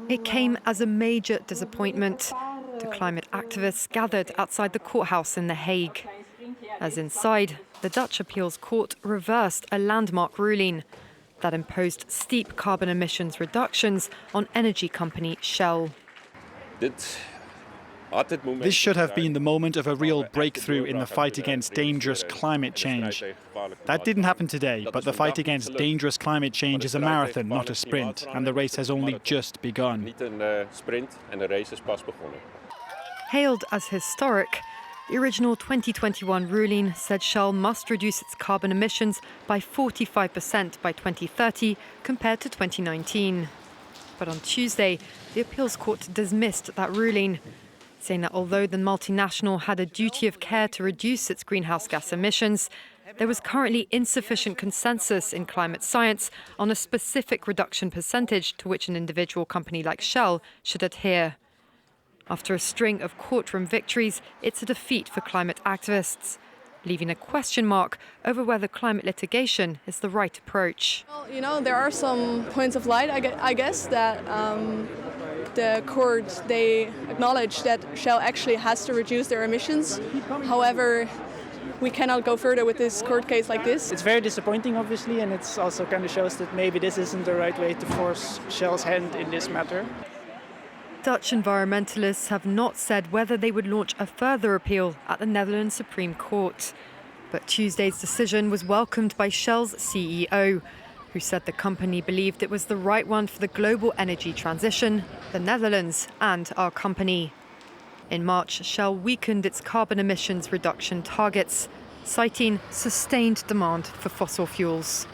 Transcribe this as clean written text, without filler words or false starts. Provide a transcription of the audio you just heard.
It came as a major disappointment. The climate activists gathered outside the courthouse in The Hague. As inside, the Dutch appeals court reversed a landmark ruling that imposed steep carbon emissions reductions on energy company Shell. This should have been the moment of a real breakthrough in the fight against dangerous climate change. That didn't happen today, but the fight against dangerous climate change is a marathon, not a sprint, and the race has only just begun. Hailed as historic, the original 2021 ruling said Shell must reduce its carbon emissions by 45% by 2030 compared to 2019. But on Tuesday, the appeals court dismissed that ruling, saying that although the multinational had a duty of care to reduce its greenhouse gas emissions, there was currently insufficient consensus in climate science on a specific reduction percentage to which an individual company like Shell should adhere. After a string of courtroom victories, it's a defeat for climate activists, leaving a question mark over whether climate litigation is the right approach. Well, there are some points of light, I guess, that the court, they acknowledge that Shell actually has to reduce their emissions. However, we cannot go further with this court case like this. It's very disappointing, obviously, and it also kind of shows that maybe this isn't the right way to force Shell's hand in this matter. Dutch environmentalists have not said whether they would launch a further appeal at the Netherlands Supreme Court. But Tuesday's decision was welcomed by Shell's CEO, who said the company believed it was the right one for the global energy transition, the Netherlands and our company. In March, Shell weakened its carbon emissions reduction targets, citing sustained demand for fossil fuels.